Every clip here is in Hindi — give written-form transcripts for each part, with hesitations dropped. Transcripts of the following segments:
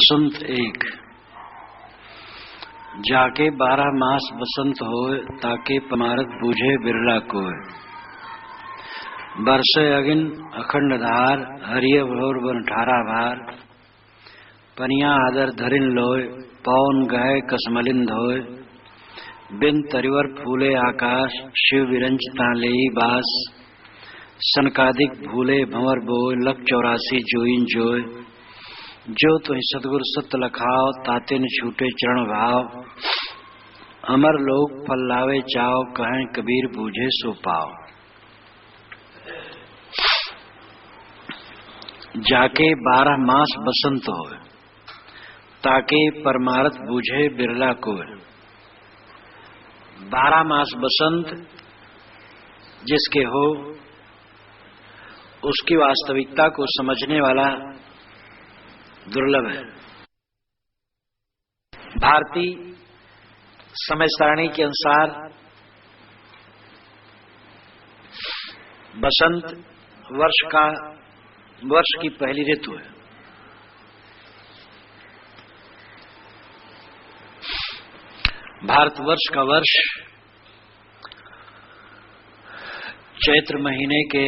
बसंत एक। जाके 12 मास बसंत होए, ताके पमारत बूझे बिरला कोय। बरसे अगिन अखंड धार, हरिय भोर बन ठारा भार। पनिया आदर धरिन लोय, पौन गए कसमलिन धोय। बिन तरिवर फूले आकाश, शिव विरंच तालेई बास। सनकादिक भूले भंवर बोय, लख 84 जोइन जोय। जो तुहि सतगुरु सत्य लखाओ, ताते न छूटे चरण भाव। अमर लोक फल लावे चाओ, कहें कबीर बूझे सो पाओ। जाके 12 मास बसंत होए, ताके परमारथ बूझे बिरला कोय। 12 मास बसंत जिसके हो, उसकी वास्तविकता को समझने वाला दुर्लभ है। भारतीय समय सारणी के अनुसार बसंत वर्ष की पहली ऋतु है। भारतवर्ष का वर्ष चैत्र महीने के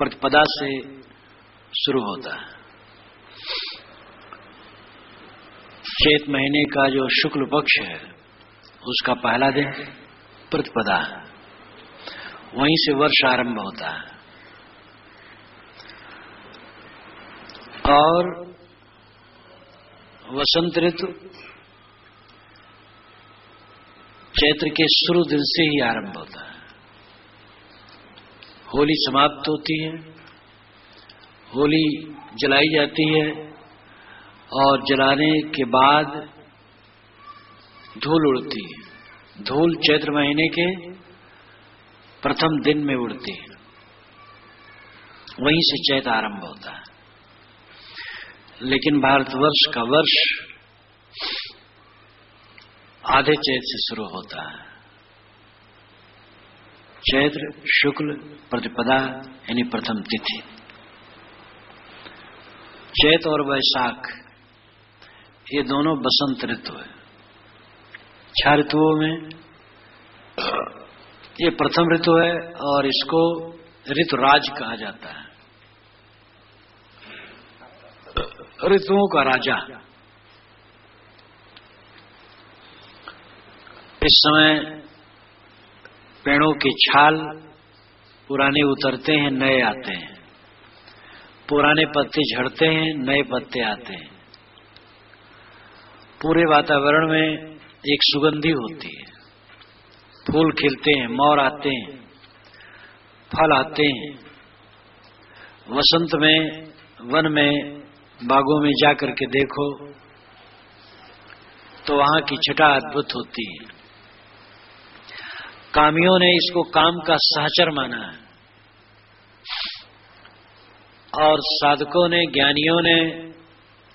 प्रतिपदा से शुरू होता है। चैत महीने का जो शुक्ल पक्ष है, उसका पहला दिन प्रतिपदा है, वहीं से वर्ष आरंभ होता है। और वसंत ऋतु चैत्र के शुरू दिन से ही आरंभ होता है। होली समाप्त होती है, होली जलाई जाती है और जलाने के बाद धूल उड़ती है। धूल चैत्र महीने के प्रथम दिन में उड़ती है, वहीं से चैत आरंभ होता है। लेकिन भारतवर्ष का वर्ष आधे चैत से शुरू होता है। चैत्र शुक्ल प्रतिपदा यानी प्रथम तिथि। चैत और वैशाख ये दोनों बसंत ऋतु है। 6 ऋतुओं में ये प्रथम ऋतु है और इसको ऋतुराज कहा जाता है, ऋतुओं का राजा। इस समय पेड़ों के छाल पुराने उतरते हैं, नए आते हैं। पुराने पत्ते झड़ते हैं, नए पत्ते आते हैं। पूरे वातावरण में एक सुगंधी होती है। फूल खिलते हैं, मोर आते हैं, फल आते हैं। वसंत में वन में बागों में जाकर के देखो तो वहां की छटा अद्भुत होती है। कामियों ने इसको काम का सहचर माना है और साधकों ने, ज्ञानियों ने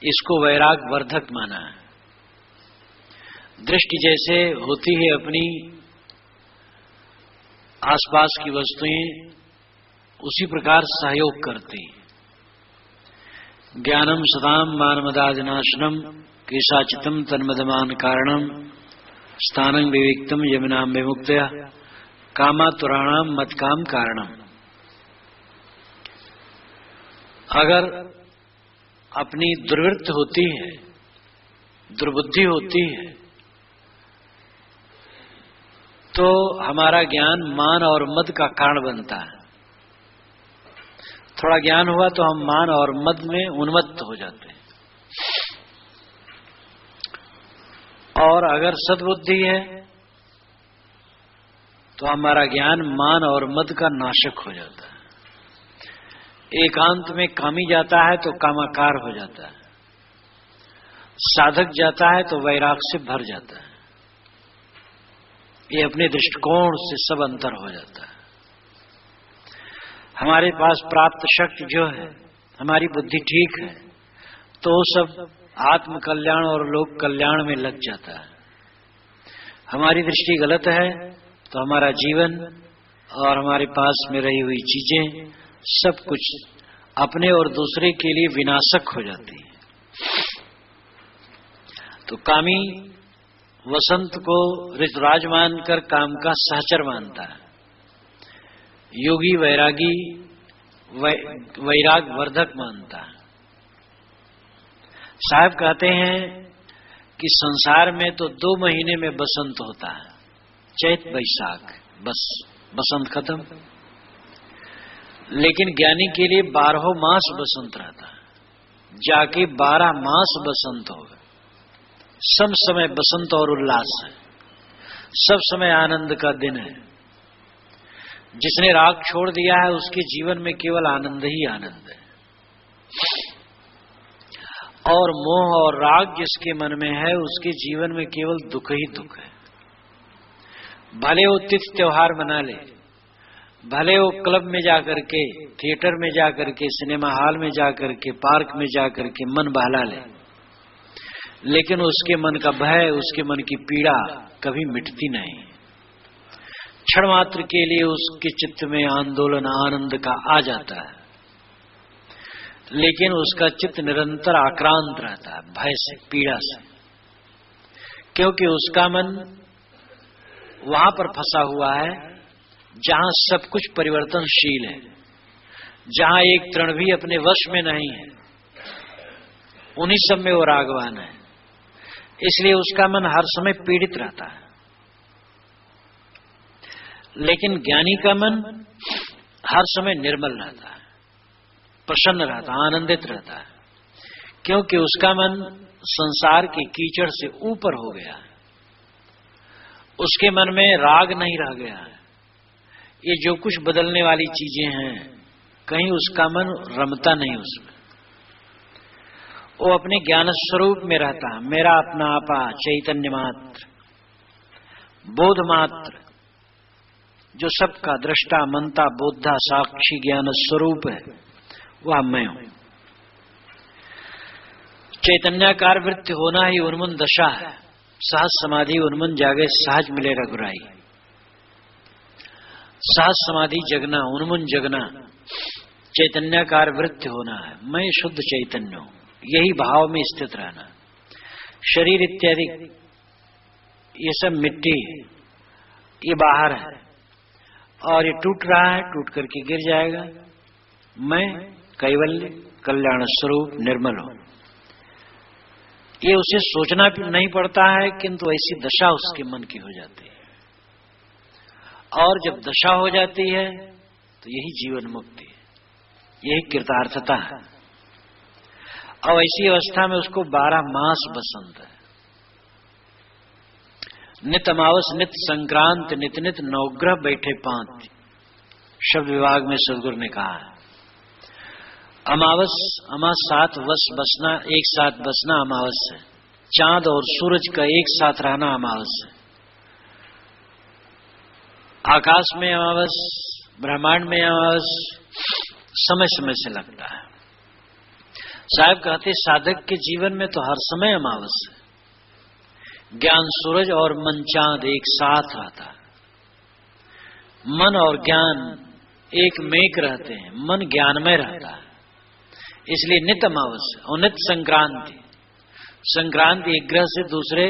इसको वैराग वर्धक माना है। दृष्टि जैसे होती है अपनी आसपास की वस्तुएं, उसी प्रकार सहयोग करती। ज्ञानम सदाम मानमदादिनाशनम, केशाचितम तन्मदमान कारणम, स्थानं विविक्तम यमुनाम विमुक्तया, कामातुराणाम मत्काम कारणम। अगर अपनी दुर्वृत्ति होती है, दुर्बुद्धि होती है, तो हमारा ज्ञान मान और मद का कारण बनता है। थोड़ा ज्ञान हुआ तो हम मान और मद में उन्मत्त हो जाते हैं। और अगर सद्बुद्धि है तो हमारा ज्ञान मान और मद का नाशक हो जाता है। एकांत में कामी जाता है तो कामाकार हो जाता है। साधक जाता है तो वैराग से भर जाता है। ये अपने दृष्टिकोण से सब अंतर हो जाता है। हमारे पास प्राप्त शक्ति जो है, हमारी बुद्धि ठीक है तो सब आत्म कल्याण और लोक कल्याण में लग जाता है। हमारी दृष्टि गलत है तो हमारा जीवन और हमारे पास में रही हुई चीजें सब कुछ अपने और दूसरे के लिए विनाशक हो जाती है। तो कामी वसंत को ऋतुराज मानकर काम का सहचर मानता है। योगी वैरागी वैराग वर्धक मानता है। साहब कहते हैं कि संसार में तो 2 महीने में बसंत होता है, चैत वैशाख, बस बसंत खत्म। लेकिन ज्ञानी के लिए 12 मास बसंत रहता है, जाके 12 मास बसंत होगा। सब समय बसंत और उल्लास है, सब समय आनंद का दिन है। जिसने राग छोड़ दिया है उसके जीवन में केवल आनंद ही आनंद है, और मोह और राग जिसके मन में है उसके जीवन में केवल दुख ही दुख है। भले वो तिथि त्योहार मना ले, भले वो क्लब में जाकर के, थिएटर में जाकर के, सिनेमा हॉल में जाकर के, पार्क में जाकर के मन बहला ले, लेकिन उसके मन का भय, उसके मन की पीड़ा कभी मिटती नहीं। क्षण मात्र के लिए उसके चित्त में आंदोलन आनंद का आ जाता है, लेकिन उसका चित्त निरंतर आक्रांत रहता है भय से, पीड़ा से, क्योंकि उसका मन वहां पर फंसा हुआ है जहां सब कुछ परिवर्तनशील है, जहां एक तृण भी अपने वश में नहीं है, उन्हीं सब में वो रागवान है। इसलिए उसका मन हर समय पीड़ित रहता है। लेकिन ज्ञानी का मन हर समय निर्मल रहता है, प्रसन्न रहता है, आनंदित रहता है, क्योंकि उसका मन संसार के कीचड़ से ऊपर हो गया है। उसके मन में राग नहीं रह गया है। ये जो कुछ बदलने वाली चीजें हैं, कहीं उसका मन रमता नहीं उसमें। वो अपने ज्ञान स्वरूप में रहता है। मेरा अपना आपा चैतन्य मात्र, बोध मात्र, जो सबका दृष्टा मनता बोधा साक्षी ज्ञान स्वरूप है, वह मैं हूं। चैतन्याकार वृत्ति होना ही उन्मन दशा है। सहज समाधि उन्मन जागे, सहज मिले रघुराई। सहज समाधि जगना, उन्मन जगना, चैतन्याकार वृत्ति होना है। मैं शुद्ध चैतन्य हूं, यही भाव में स्थित रहना। शरीर इत्यादि ये सब मिट्टी है, ये बाहर है और ये टूट रहा है, टूट करके गिर जाएगा। मैं कैवल्य कल्याण स्वरूप निर्मल हूं। ये उसे सोचना नहीं पड़ता है, किंतु ऐसी दशा उसके मन की हो जाती है। और जब दशा हो जाती है तो यही जीवन मुक्ति है, यही कृतार्थता है। और ऐसी अवस्था में उसको 12 मास बसंत है। नित अमावस नित संक्रांत, नित नित नवग्रह बैठे पांत, शब्द विभाग में सदगुरु ने कहा है। अमावस, अमास 7 वर्ष बसना, एक साथ बसना अमावस है। चांद और सूरज का एक साथ रहना अमावस है। आकाश में अमावस, ब्रह्मांड में अमावस समय समय से लगता है। साहब कहते साधक के जीवन में तो हर समय अमावस है। ज्ञान सूरज और मन चांद एक साथ रहता है। मन और ज्ञान एक मेक रहते हैं, मन ज्ञानमय रहता है। इसलिए नित अमावस और नित संक्रांति। संक्रांति एक ग्रह से दूसरे,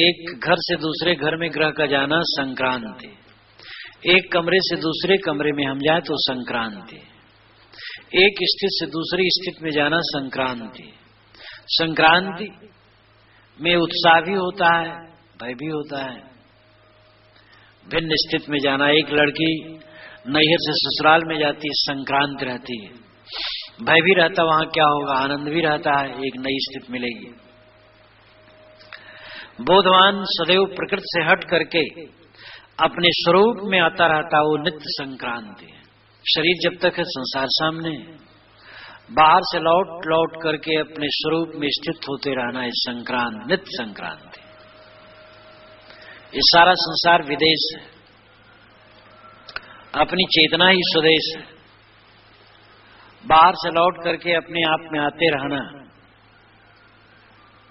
एक घर से दूसरे घर में ग्रह का जाना संक्रांति। एक कमरे से दूसरे कमरे में हम जाए तो संक्रांति। एक स्थिति से दूसरी स्थिति में जाना संक्रांति। संक्रांति में उत्साह भी होता है, भय भी होता है। भिन्न स्थिति में जाना, एक लड़की नैहर से ससुराल में जाती है, संक्रांति रहती है, भय भी रहता वहां क्या होगा, आनंद भी रहता है, एक नई स्थिति मिलेगी। बोधवान सदैव प्रकृति से हट करके अपने स्वरूप में आता रहता, वो नित्य संक्रांति है। शरीर जब तक है संसार सामने, बाहर से लौट लौट करके अपने स्वरूप में स्थित होते रहना है संक्रांत, नित्य संक्रांति। ये सारा संसार विदेश है, अपनी चेतना ही स्वदेश है। बाहर से लौट करके अपने आप में आते रहना,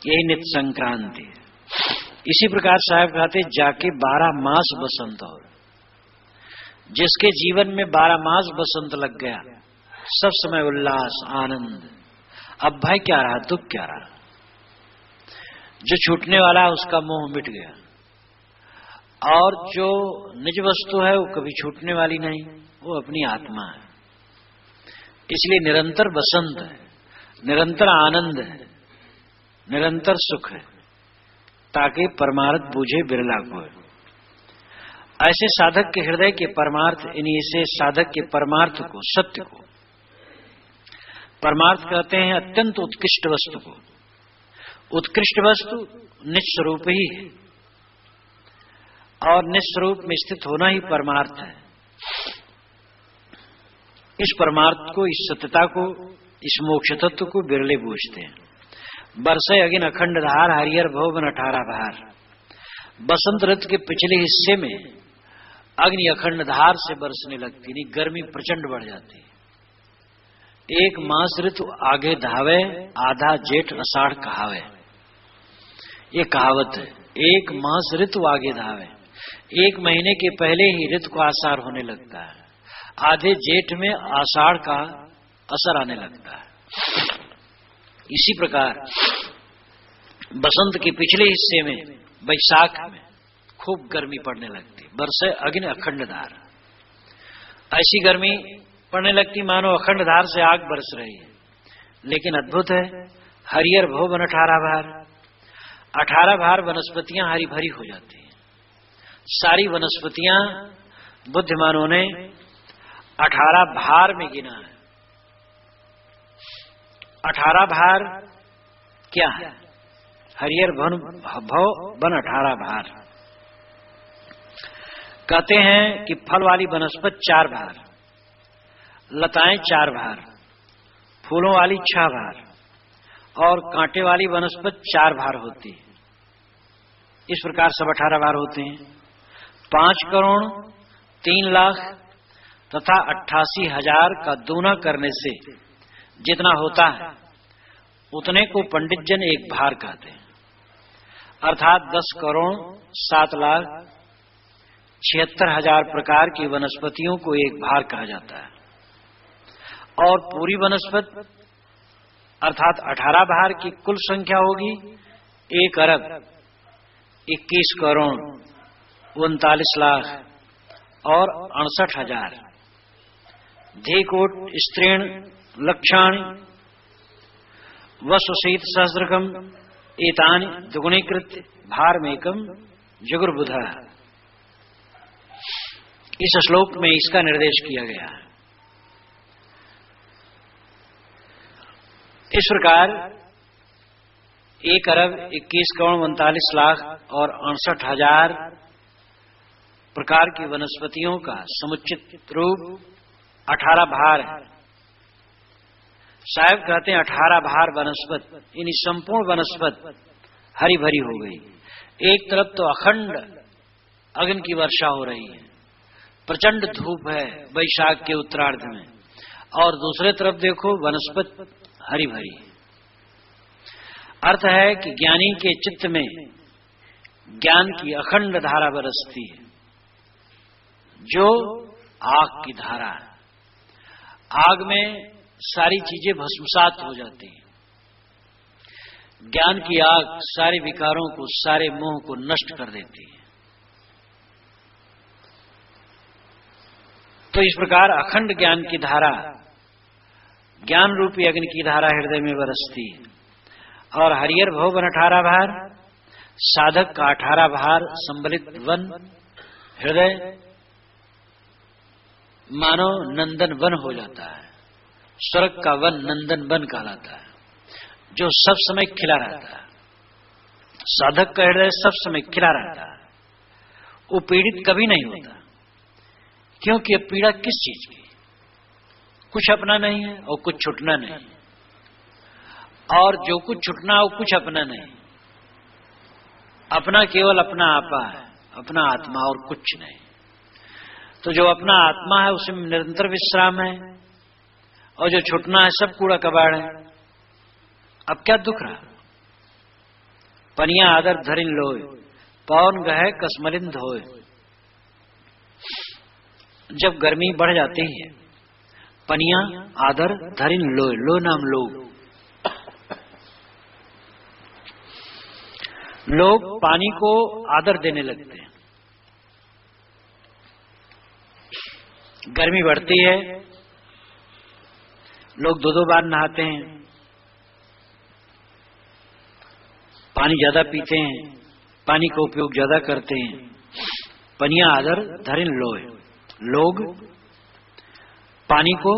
यही नित्य संक्रांति है। इसी प्रकार साहब कहते जाके 12 मास बसंत हो। जिसके जीवन में 12 मास बसंत लग गया, सब समय उल्लास आनंद, अब भय क्या रहा, दुख क्या रहा। जो छूटने वाला है उसका मोह मिट गया, और जो निज वस्तु है वो कभी छूटने वाली नहीं, वो अपनी आत्मा है। इसलिए निरंतर बसंत है, निरंतर आनंद है, निरंतर सुख है, ताकि परमार्थ बूझे बिरला को। ऐसे साधक के हृदय के परमार्थ, इन्हीं से साधक के परमार्थ को, सत्य को परमार्थ कहते हैं, अत्यंत उत्कृष्ट वस्तु को। उत्कृष्ट वस्तु निस्वरूप ही है, और निस्वरूप में स्थित होना ही परमार्थ है। इस परमार्थ को, इस सत्यता को, इस मोक्ष तत्व को बिरले बूझते हैं। बरसे अगिन अखंड धार, हरिहर भवन 18 भार। बसंत ऋतु के पिछले हिस्से में अग्नि अखंड धार से बरसने लगती, नहीं गर्मी प्रचंड बढ़ जाती। एक मास ऋतु आगे धावे, आधा जेठ अषाढ़ कहावे, ये कहावत है। एक मास ऋतु आगे धावे, एक महीने के पहले ही ऋतु का आसार होने लगता है, आधे जेठ में आषाढ़ का असर आने लगता है। इसी प्रकार बसंत के पिछले हिस्से में, वैशाख में खूब गर्मी पड़ने लगती, बरसे अग्नि अखंडधार। ऐसी गर्मी पड़ने लगती मानो अखंडधार से आग बरस रही है। लेकिन अद्भुत है, हरिहर भवन 18 भार। 18 भार वनस्पतियां हरी भरी हो जाती हैं। सारी वनस्पतियां बुद्धिमानों ने 18 भार में गिना है। 18 भार क्या है? हरिहर भवन 18 भार। कहते हैं कि फल वाली वनस्पति 4 भार, लताएं 4 भार, फूलों वाली 6 भार, और कांटे वाली वनस्पति 4 भार होती है। इस प्रकार सब 18 भार होते हैं। 5 करोड़ 3 लाख तथा 88,000 का दूना करने से जितना होता है उतने को पंडित जन एक भार कहते हैं। अर्थात 10 करोड़ 7 लाख 76,000 प्रकार की वनस्पतियों को एक भार कहा जाता है। और पूरी वनस्पति अर्थात 18 भार की कुल संख्या होगी 1 अरब 21 करोड़ 39 लाख और 68,000। धेकोट स्त्रीण लक्षाणि वसुशीत सहस्रकम एतानि दुगुणीकृत भारमेकम जुगुर्बुधा। इस श्लोक में इसका निर्देश किया गया है। इस प्रकार 1 अरब 21 करोड़ 39 लाख और 68,000 प्रकार की वनस्पतियों का समुचित रूप 18 भार है। साहब कहते हैं 18 भार वनस्पति, इन संपूर्ण वनस्पति हरी भरी हो गई। एक तरफ तो अखंड अग्नि की वर्षा हो रही है, प्रचंड धूप है वैशाख के उत्तरार्ध में, और दूसरे तरफ देखो वनस्पति हरी भरी। अर्थ है कि ज्ञानी के चित्त में ज्ञान की अखंड धारा बरसती है, जो आग की धारा है। आग में सारी चीजें भस्मसात हो जाती हैं। ज्ञान की आग सारे विकारों को, सारे मोह को नष्ट कर देती है। तो इस प्रकार अखंड ज्ञान की धारा, ज्ञान रूपी अग्नि की धारा हृदय में बरसती है। और हरिहर भवन 18 भार, साधक का 18 भार संबलित वन हृदय मानो नंदन वन हो जाता है। स्वर्ग का वन नंदन वन कहलाता है, जो सब समय खिला रहता है। साधक का हृदय सब समय खिला रहता है, वो पीड़ित कभी नहीं होता। क्योंकि अब पीड़ा किस चीज की? कुछ अपना नहीं है और कुछ छुटना नहीं, और जो कुछ छुटना वो कुछ अपना नहीं। अपना केवल अपना आपा है, अपना आत्मा, और कुछ नहीं। तो जो अपना आत्मा है उसमें निरंतर विश्राम है, और जो छुटना है सब कूड़ा कबाड़ है। अब क्या दुख रहा? पनिया आदर धरिन लोय, पवन गहे कसमलिंद होय। जब गर्मी बढ़ जाती है, पनिया आदर धरिन लोय, लो नाम लोग, लोग पानी को आदर देने लगते हैं। गर्मी बढ़ती है, लोग दो बार नहाते हैं, पानी ज्यादा पीते हैं, पानी का उपयोग ज्यादा करते हैं। पनिया आदर धरिन लोय, लोग पानी को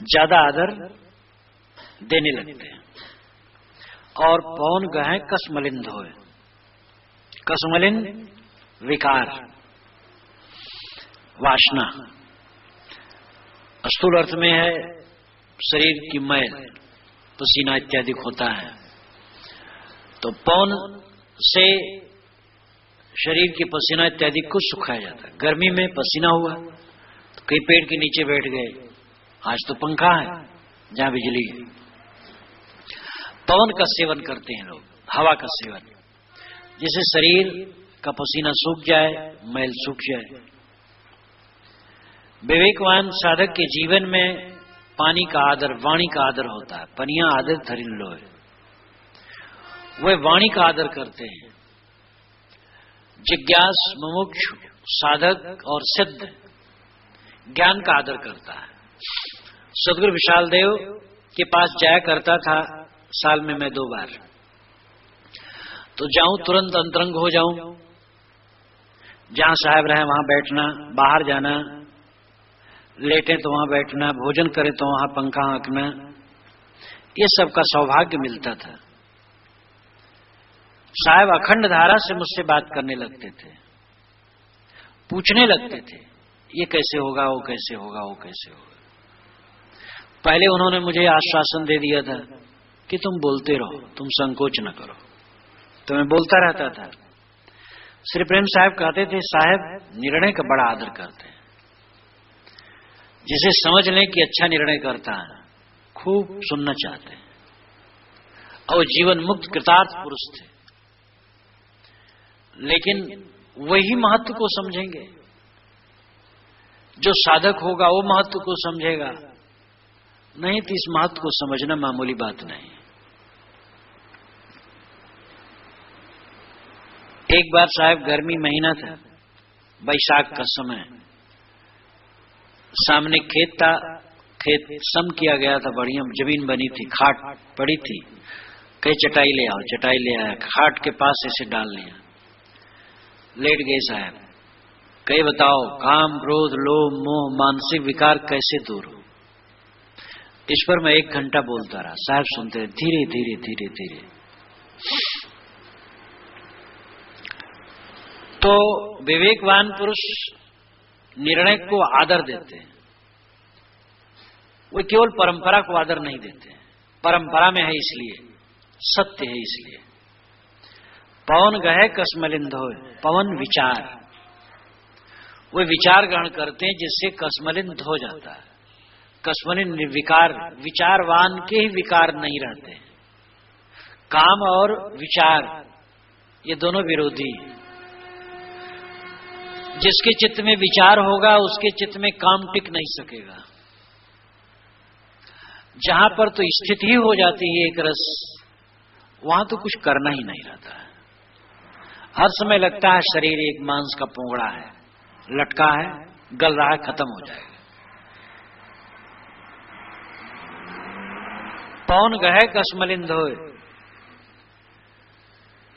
ज्यादा आदर देने लगते हैं। और पौन गहे कसमलिंद होए, कसमलिन विकार, वासना, स्थूल अर्थ में है शरीर की मैल, पसीना इत्यादि होता है। तो पौन से शरीर की पसीना इत्यादि को सुखाया जाता है। गर्मी में पसीना हुआ तो कई पेड़ के नीचे बैठ गए, आज तो पंखा है जहां बिजली है। पवन का सेवन करते हैं लोग, हवा का सेवन, जिससे शरीर का पसीना सूख जाए, मैल सूख जाए। विवेकवान साधक के जीवन में पानी का आदर, वाणी का आदर होता है। पनिया आदर धरिन लोय, वे वाणी का आदर करते हैं। जिज्ञास मुमुक्षु साधक और सिद्ध ज्ञान का आदर करता है। सदगुरु विशाल देव के पास जाया करता था साल में मैं 2 बार, तो जाऊं तुरंत अंतरंग हो जाऊं, जहां साहब रहे वहां बैठना, बाहर जाना, लेटे तो वहां बैठना, भोजन करे तो वहां पंखा हाँकना, ये सब का सौभाग्य मिलता था। साहब अखंड धारा से मुझसे बात करने लगते थे, पूछने लगते थे ये कैसे होगा, वो कैसे होगा, वो कैसे होगा। पहले उन्होंने मुझे आश्वासन दे दिया था कि तुम बोलते रहो, तुम संकोच न करो, तो मैं बोलता रहता था। श्री प्रेम साहब कहते थे साहब निर्णय का बड़ा आदर करते हैं, जिसे समझ लें कि अच्छा निर्णय करता है खूब सुनना चाहते हैं, और जीवन मुक्त कृतार्थ पुरुष थे। लेकिन वही महत्व को समझेंगे, जो साधक होगा वो महत्व को समझेगा, नहीं तो इस महत्व को समझना मामूली बात नहीं। एक बार साहब गर्मी महीना था, बैसाख का समय, सामने खेत था, खेत सम किया गया था, बढ़िया जमीन बनी थी, खाट पड़ी थी, कहीं चटाई ले आओ, चटाई ले आया, खाट के पास ऐसे डाल लिया, लेट गए साहब। कई बताओ काम, क्रोध, लोभ, मोह, मानसिक विकार कैसे दूर हो। इस पर मैं 1 घंटा बोलता रहा, साहब सुनते रहे, धीरे धीरे धीरे धीरे। तो विवेकवान पुरुष निर्णय को आदर देते हैं, वो केवल परंपरा को आदर नहीं देते। परंपरा में है इसलिए, सत्य है इसलिए। पवन गहे कसमलिंद होए, पवन विचार, वे विचार ग्रहण करते हैं जिससे कसमलिंद हो जाता है। कसमलिन निर्विकार, विचारवान के ही विकार नहीं रहते। काम और विचार ये दोनों विरोधी। जिसके चित्त में विचार होगा उसके चित्त में काम टिक नहीं सकेगा। जहां पर तो स्थिति ही हो जाती है एक रस, वहां तो कुछ करना ही नहीं रहता है। हर समय लगता है शरीर एक मांस का पोंगड़ा है, लटका है, गल रहा है, खत्म हो जाएगा। पवन गहे कसमलिंद होए,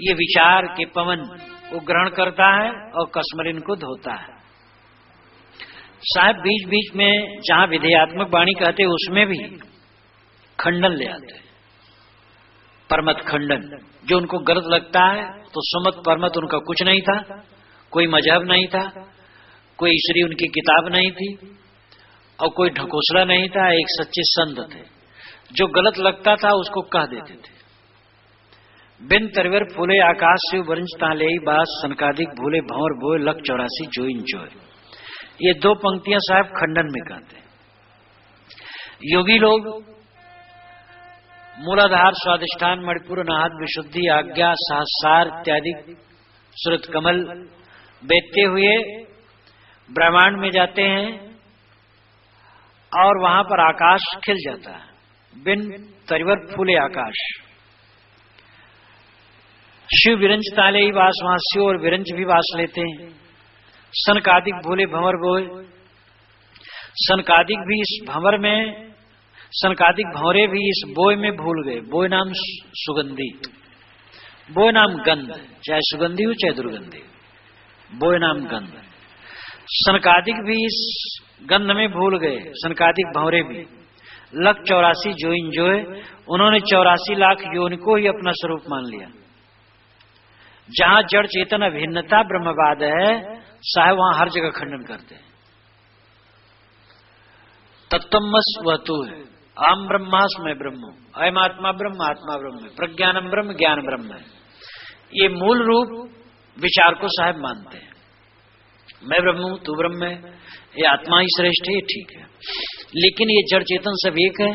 ये विचार के पवन को ग्रहण करता है और कसमलिन को धोता है। साहब बीच बीच में जहां विधेयात्मक वाणी कहते उसमें भी खंडन ले आते, परमत खंडन। जो उनको गलत लगता है तो सुमत परमत उनका कुछ नहीं था, कोई मजहब नहीं था, कोई ईश्वरी उनकी किताब नहीं थी और कोई ढकोसला नहीं था, एक सच्चे संत थे। जो गलत लगता था उसको कह देते थे। बिन तरवर फूले आकाश से वरंज ताले बास सनकादिक भूले भंवर बोए लक 84 जोइन जोए। ये 2 पंक्तियां साहब खंडन में कहते हैं। योगी लोग मूलाधार, स्वादिष्ठान, मणिपुर, अनाहत, विशुद्धि, आज्ञा, सहस्रार इत्यादि सुरत कमल बेचते हुए ब्रह्मांड में जाते हैं और वहां पर आकाश खिल जाता है। बिन तरिवर फूले आकाश, शिव विरंज ताले ही वास, वहां शिव और विरंज भी वास लेते हैं। सनकादिक भूले भंवर बोए, सनकादिक भी इस भंवर में, सनकादिक भंवरे भी इस बोय में भूल गए। बोय नाम सुगंधी, बोय नाम गंध, चाहे सुगंधी हो चाहे दुर्गंधी, बोय नाम गंध। सनकादिक भी इस गंध में भूल गए, सनकादिक भंवरे भी। लख 84 जोइन जोए, उन्होंने 84 लाख योनि को ही अपना स्वरूप मान लिया। जहां जड़ चेतन अभिन्नता ब्रह्मवाद है, साहब वहां हर जगह खंडन करते हैं। तत्वमस वह तू है, आम ब्रह्मास्मय ब्रह्म, अयम आत्मा ब्रह्म, आत्मा ब्रह्म है, प्रज्ञानम ब्रह्म, ज्ञान ब्रह्म है। ये मूल रूप विचार को साहब मानते हैं। मैं ब्रह्म हूं, तू ब्रह्म है, ये आत्मा ही श्रेष्ठ है, ये ठीक है। लेकिन ये जड़ चेतन सब एक है।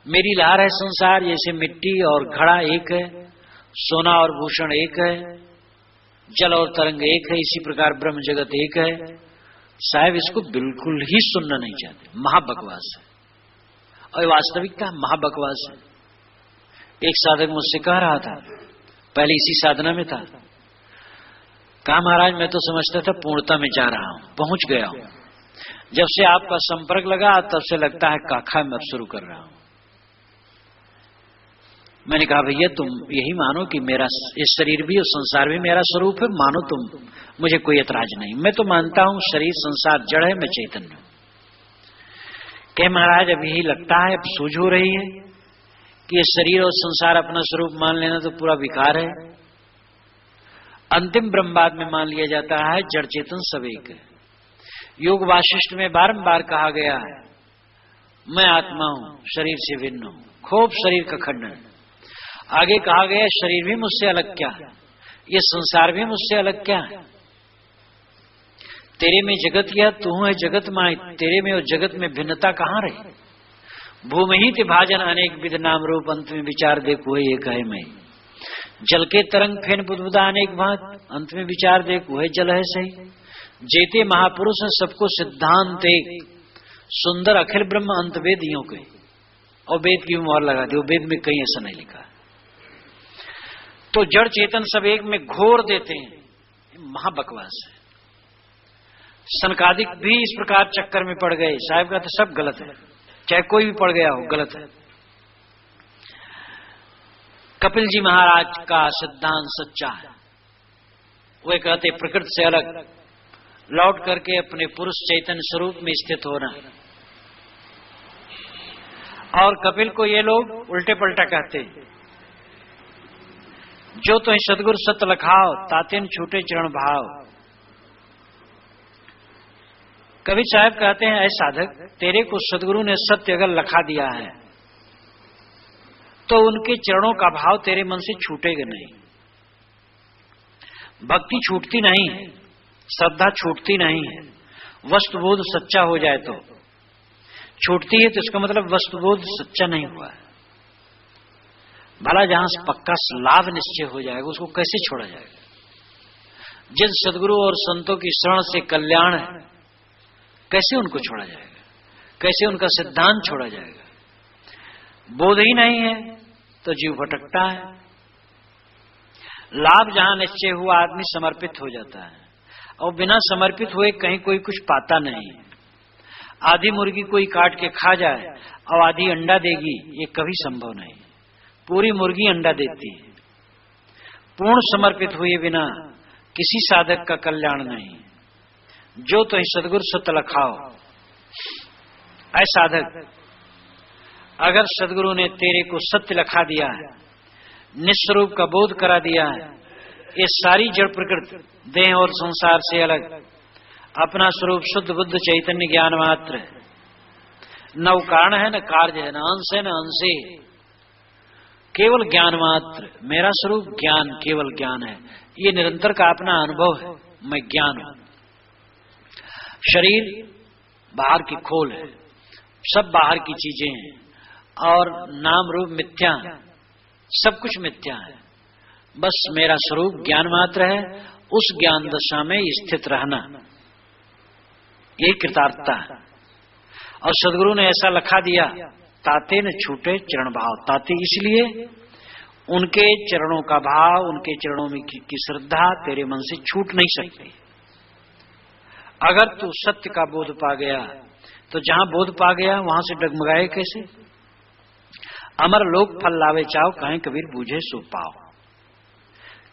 मेरी लहर है संसार, जैसे मिट्टी और घड़ा एक है, सोना और भूषण एक है, जल और तरंग एक है, इसी प्रकार ब्रह्म जगत एक है। साहब इसको बिल्कुल ही सुनना नहीं चाहते, महाबकवास है। और वास्तविकता महाबकवास है। एक साधक मुझसे कह रहा था, पहले इसी साधना में था, कहा महाराज मैं तो समझता था पूर्णता में जा रहा हूं, पहुंच गया हूं। जब से आपका संपर्क लगा तब से लगता है काखा में अब शुरू कर रहा हूं। मैंने कहा भैया तुम यही मानो कि मेरा इस शरीर भी और संसार भी मेरा स्वरूप है, मानो तुम, मुझे कोई ऐतराज नहीं। मैं तो मानता हूं शरीर संसार जड़ है, मैं चैतन्य हूं। कहे महाराज अभी यही लगता है, अब सूझ हो रही है कि ये शरीर और संसार अपना स्वरूप मान लेना तो पूरा विकार है। अंतिम ब्रह्मवाद में मान लिया जाता है जड़ चेतन सब एक है। योग वाशिष्ठ में बारंबार कहा गया है मैं आत्मा हूं, शरीर से भिन्न हूं, खूब शरीर का खंडन। आगे कहा गया शरीर भी मुझसे अलग क्या है, ये संसार भी मुझसे अलग क्या है। तेरे में जगत या तू है जगत माई, तेरे में और जगत में भिन्नता कहां रही। भूमि ही विभाजन अनेक विध नाम रूप, अंत में विचार देखो एक है मैं। जल के तरंग फेन बुदबुदा अनेक भांत, अंत में विचार देखो है जल है सही। जेते महापुरुष हैं सबको सिद्धांत एक, सुंदर अखिल ब्रह्म अंत वेद यों के। और वेद की मोहर लगा दी, वेद में कहीं ऐसा नहीं लिखा। तो जड़ चेतन सब एक में घोर देते हैं, महाबकवास है। सनकादिक भी इस प्रकार चक्कर में पड़ गए। साहब कहते सब गलत है, चाहे कोई भी पड़ गया हो गलत है। कपिल जी महाराज का सिद्धांत सच्चा है। वे कहते प्रकृति से अलग लौट करके अपने पुरुष चैतन्य स्वरूप में स्थित होना। और कपिल को ये लोग उल्टे पलटा कहते हैं, जो तो सदगुरु सत्य लखाओ, तातिन छूटे चरण भाव। कबीर साहब कहते हैं ऐ साधक, तेरे को सदगुरु ने सत्य अगर लखा दिया है तो उनके चरणों का भाव तेरे मन से छूटेगा नहीं। भक्ति छूटती नहीं है, श्रद्धा छूटती नहीं है। वस्तुबोध सच्चा हो जाए तो छूटती है, तो इसका मतलब वस्तुबोध सच्चा नहीं हुआ है। भला जहां पक्का लाभ निश्चय हो जाएगा उसको कैसे छोड़ा जाएगा। जिन सदगुरु और संतों की शरण से कल्याण है, कैसे उनको छोड़ा जाएगा, कैसे उनका सिद्धांत छोड़ा जाएगा। बोध ही नहीं है तो जीव भटकता है। लाभ जहां निश्चय हुआ आदमी समर्पित हो जाता है, और बिना समर्पित हुए कहीं कोई कुछ पाता नहीं। आधी मुर्गी कोई काट के खा जाए और आधी अंडा देगी, ये कभी संभव नहीं। पूरी मुर्गी अंडा देती है। पूर्ण समर्पित हुए बिना किसी साधक का कल्याण नहीं। जो तो सदगुरु सत्य लखाओ। ऐ साधक, अगर सदगुरु ने तेरे को सत्य लखा दिया है, निस्वरूप का बोध करा दिया है, ये सारी जड़ प्रकृति देह और संसार से अलग अपना स्वरूप शुद्ध बुद्ध चैतन्य ज्ञान मात्र है। न वो कारण है, न कार्य है, न अंश है, न अंशे, केवल ज्ञान मात्र। मेरा स्वरूप ज्ञान, केवल ज्ञान है। ये निरंतर का अपना अनुभव है, मैं ज्ञान हूं। शरीर बाहर की खोल है, सब बाहर की चीजें हैं, और नाम रूप मिथ्या है, सब कुछ मिथ्या है। बस मेरा स्वरूप ज्ञान मात्र है, उस ज्ञान दशा में स्थित रहना, यही कृतार्थता है। और सदगुरु ने ऐसा लखा दिया, ताते न छूटे चरण भाव। ताते इसलिए उनके चरणों का भाव, उनके चरणों में की श्रद्धा तेरे मन से छूट नहीं सकती। अगर तू सत्य का बोध पा गया तो जहां बोध पा गया वहां से डगमगाए कैसे। अमर लोक फल लावे चाव, कहें कबीर बूझे सो पाओ।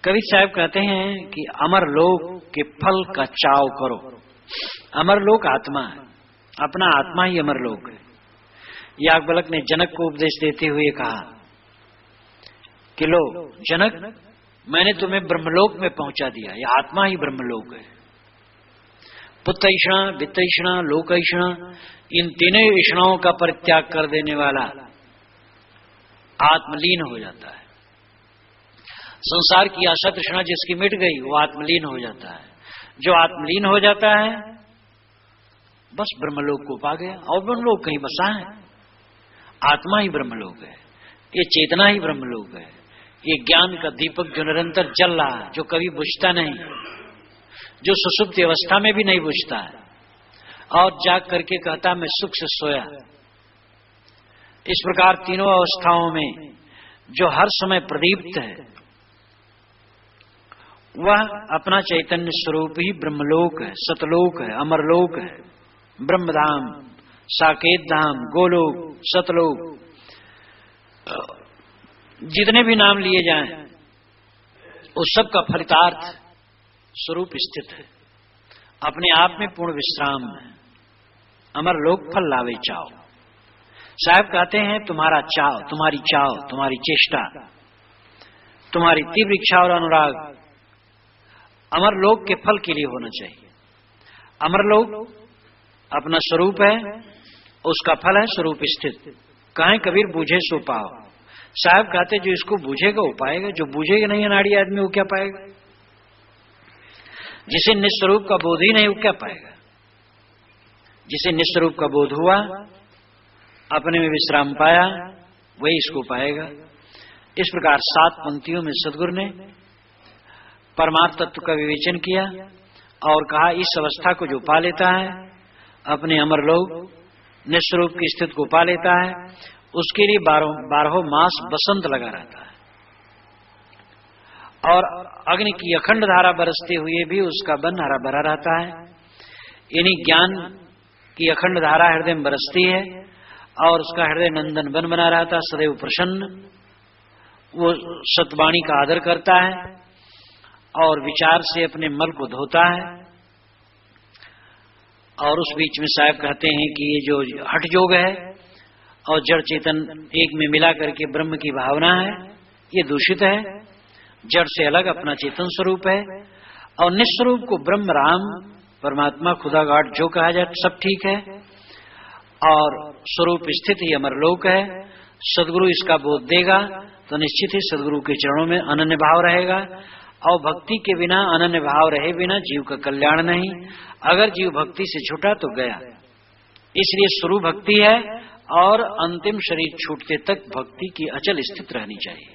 कबीर साहब कहते हैं कि अमर लोक के फल का चाव करो। अमर लोक आत्मा है, अपना आत्मा ही अमर लोक है। याज्ञवल्क्य ने जनक को उपदेश देते हुए कहा कि लो जनक, मैंने तुम्हें ब्रह्मलोक में पहुंचा दिया, यह आत्मा ही ब्रह्मलोक है। पुत्रैषणा, वित्तैषणा, लोकैषणा, इन तीनों ऐषणाओं का परित्याग कर देने वाला आत्मलीन हो जाता है। संसार की आशा तृष्णा जिसकी मिट गई वो आत्मलीन हो जाता है। जो आत्मलीन हो जाता है बस ब्रह्मलोक को पा गया, और ब्रह्मलोक कहीं बसा है। आत्मा ही ब्रह्मलोक है, ये चेतना ही ब्रह्मलोक है। ये ज्ञान का दीपक जो निरंतर जल रहा है, जो कभी बुझता नहीं, जो सुषुप्ति अवस्था में भी नहीं बुझता है और जाग करके कहता मैं सुख से सोया। इस प्रकार तीनों अवस्थाओं में जो हर समय प्रदीप्त है वह अपना चैतन्य स्वरूप ही ब्रह्मलोक है, सतलोक है, अमरलोक है, ब्रह्मधाम, साकेत धाम, गोलोक, सतलोक, जितने भी नाम लिए जाएं उस सब का फलितार्थ स्वरूप स्थित है, अपने आप में पूर्ण विश्राम है। अमर लोक फल लावे चाव। साहब कहते हैं तुम्हारा चाव, तुम्हारी चेष्टा, तुम्हारी तीव्र इच्छा और अनुराग अमर लोक के फल के लिए होना चाहिए। अमर लोक अपना स्वरूप है, उसका फल है स्वरूप स्थित। कहें कबीर बूझे सो पाओ। साहब कहते जो इसको बूझेगा वो पाएगा, जो बूझेगा नहीं अनाड़ी आदमी वो क्या पाएगा। जिसे निस्वरूप का बोध ही नहीं वो क्या पाएगा। जिसे निस्वरूप का बोध हुआ, अपने में विश्राम पाया, वही इसको पाएगा। इस प्रकार 7 पंक्तियों में सद्गुरु ने परमार्थ तत्व का विवेचन किया और कहा इस अवस्था को जो पा लेता है, अपने अमर लोक निस्वरूप की स्थिति को पा लेता है, उसके लिए 12 मास बसंत लगा रहता है और अग्नि की अखंड धारा बरसते हुए भी उसका वन हरा भरा रहता है। इन्हीं ज्ञान की अखंड धारा हृदय में बरसती है और उसका हृदय नंदन वन बना रहता है, सदैव प्रसन्न। वो सतवाणी का आदर करता है और विचार से अपने मल को धोता है। और उस बीच में साहब कहते हैं कि ये जो हठ योग है और जड़ चेतन एक में मिला करके ब्रह्म की भावना है, ये दूषित है। जड़ से अलग अपना चेतन स्वरूप है और निस्वरूप को ब्रह्म, राम, परमात्मा, खुदा, गाड जो कहा जाए सब ठीक है और स्वरूप स्थित ही अमरलोक है। सदगुरु इसका बोध देगा तो निश्चित ही सदगुरु के चरणों में अनन्य भाव रहेगा और भक्ति के बिना, अनन्य भाव रहे बिना जीव का कल्याण नहीं। अगर जीव भक्ति से छूटा तो गया। इसलिए शुरू भक्ति है और अंतिम शरीर छूटते तक भक्ति की अचल स्थिति रहनी चाहिए।